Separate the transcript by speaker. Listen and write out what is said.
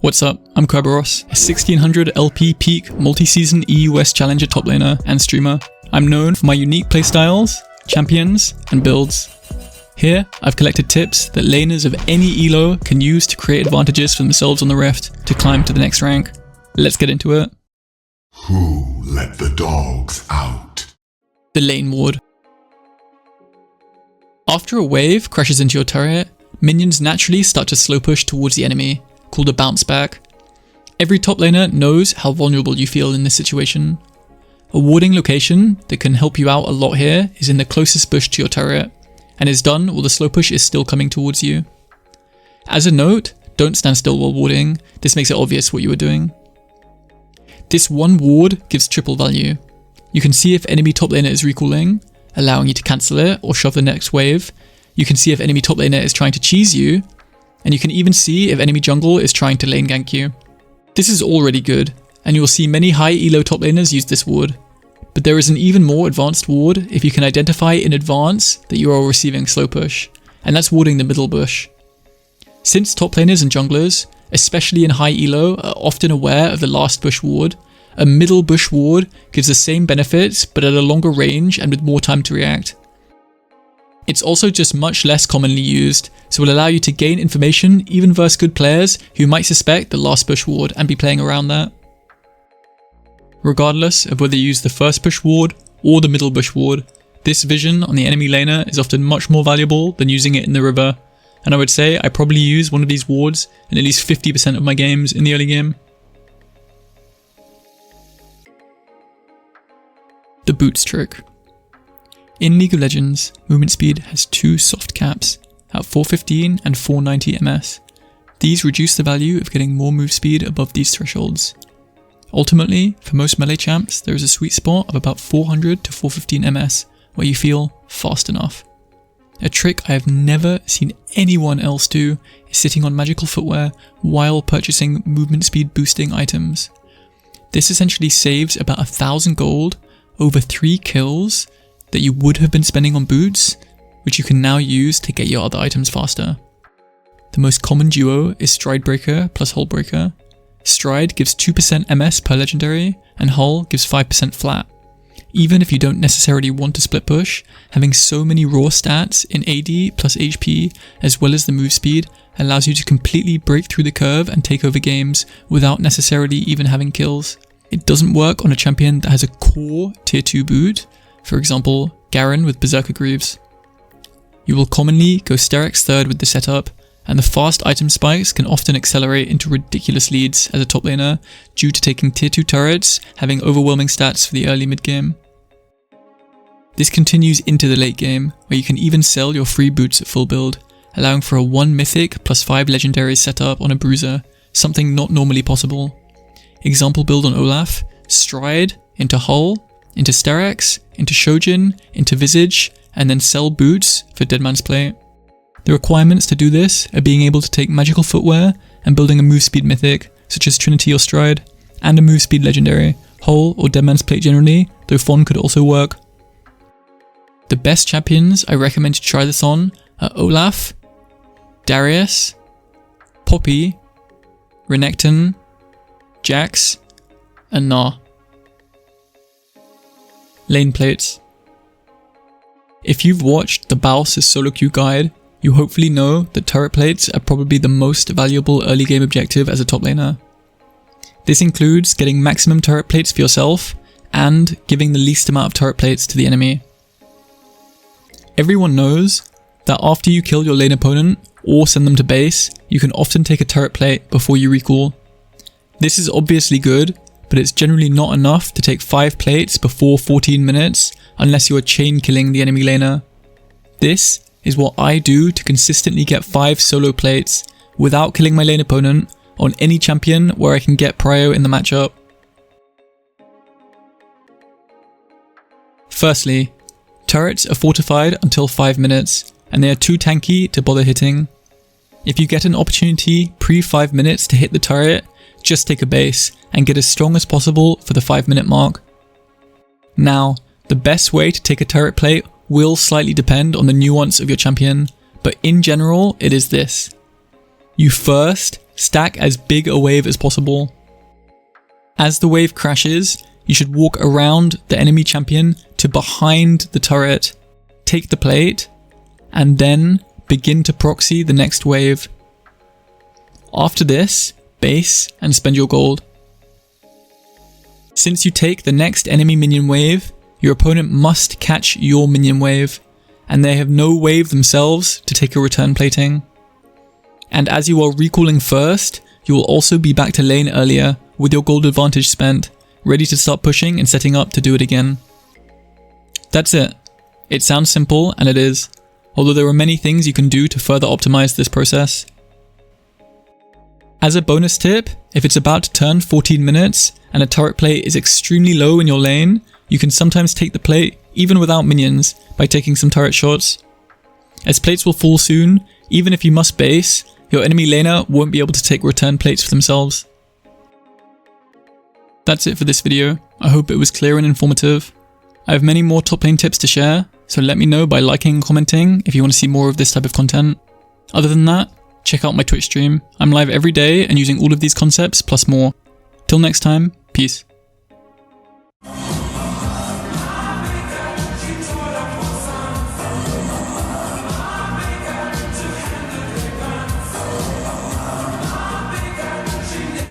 Speaker 1: What's up, I'm Kerberos, a 1600 LP peak multi-season EUS challenger top laner and streamer. I'm known for my unique playstyles, champions, and builds. Here, I've collected tips that laners of any ELO can use to create advantages for themselves on the Rift to climb to the next rank. Let's get into it.
Speaker 2: Who let the dogs out?
Speaker 1: The lane ward. After a wave crashes into your turret, minions naturally start to slow push towards the enemy, called a bounce back. Every top laner knows how vulnerable you feel in this situation. A warding location that can help you out a lot here is in the closest bush to your turret, and is done while the slow push is still coming towards you. As a note, don't stand still while warding, this makes it obvious what you are doing. This one ward gives triple value. You can see if enemy top laner is recalling, allowing you to cancel it or shove the next wave. You can see if enemy top laner is trying to cheese you, and you can even see if enemy jungle is trying to lane gank you. This is already good, and you will see many high elo top laners use this ward. But there is an even more advanced ward if you can identify in advance that you are receiving slow push, and that's warding the middle bush. Since top laners and junglers, especially in high elo, are often aware of the last bush ward, a middle bush ward gives the same benefits but at a longer range and with more time to react. It's also just much less commonly used, so will allow you to gain information even versus good players who might suspect the last bush ward and be playing around that. Regardless of whether you use the first bush ward or the middle bush ward, this vision on the enemy laner is often much more valuable than using it in the river, and I would say I probably use one of these wards in at least 50% of my games in the early game. The boots trick. In League of Legends, movement speed has two soft caps, at 415 and 490 ms. These reduce the value of getting more move speed above these thresholds. Ultimately, for most melee champs, there is a sweet spot of about 400 to 415 ms, where you feel fast enough. A trick I have never seen anyone else do is sitting on magical footwear while purchasing movement speed boosting items. This essentially saves about 1000 gold over 3 kills that you would have been spending on boots, which you can now use to get your other items faster. The most common duo is Stride Breaker plus Hull Breaker. Stride gives 2% MS per legendary, and Hull gives 5% flat. Even if you don't necessarily want to split push, having so many raw stats in AD plus HP as well as the move speed allows you to completely break through the curve and take over games without necessarily even having kills. It doesn't work on a champion that has a core tier 2 boot, for example Garen with Berserker Greaves. You will commonly go Sterak's third with the setup, and the fast item spikes can often accelerate into ridiculous leads as a top laner due to taking tier 2 turrets having overwhelming stats for the early mid game. This continues into the late game, where you can even sell your free boots at full build, allowing for a 1 mythic plus 5 legendaries setup on a bruiser, something not normally possible. Example build on Olaf: Stride into Hull, into Sterak's, into Shojin, into Visage, and then sell boots for Deadman's Plate. The requirements to do this are being able to take magical footwear and building a move speed mythic, such as Trinity or Stride, and a move speed legendary, Hull or Deadman's Plate generally, though Fawn could also work. The best champions I recommend to try this on are Olaf, Darius, Poppy, Renekton, Jax, and Gnar. Lane plates. If you've watched the Baus' solo queue guide, you hopefully know that turret plates are probably the most valuable early game objective as a top laner. This includes getting maximum turret plates for yourself and giving the least amount of turret plates to the enemy. Everyone knows that after you kill your lane opponent or send them to base, you can often take a turret plate before you recall. This is obviously good, but it's generally not enough to take 5 plates before 14 minutes unless you are chain killing the enemy laner. This is what I do to consistently get 5 solo plates without killing my lane opponent on any champion where I can get prio in the matchup. Firstly, turrets are fortified until 5 minutes, and they are too tanky to bother hitting. If you get an opportunity pre 5 minutes to hit the turret, just take a base and get as strong as possible for the 5-minute mark. Now, the best way to take a turret plate will slightly depend on the nuance of your champion, but in general it is this. you first stack as big a wave as possible. As the wave crashes, you should walk around the enemy champion to behind the turret, take the plate, and then begin to proxy the next wave. After this, base and spend your gold. Since you take the next enemy minion wave, your opponent must catch your minion wave, and they have no wave themselves to take a return plating. And as you are recalling first, you will also be back to lane earlier with your gold advantage spent, ready to start pushing and setting up to do it again. That's it. It sounds simple, and it is, although there are many things you can do to further optimize this process. As a bonus tip, if it's about to turn 14 minutes and a turret plate is extremely low in your lane, you can sometimes take the plate even without minions by taking some turret shots. As plates will fall soon, even if you must base, your enemy laner won't be able to take return plates for themselves. That's it for this video. I hope it was clear and informative. I have many more top lane tips to share, so let me know by liking and commenting if you want to see more of this type of content. Other than that, check out my Twitch stream. I'm live every day and using all of these concepts plus more. Till next time, peace.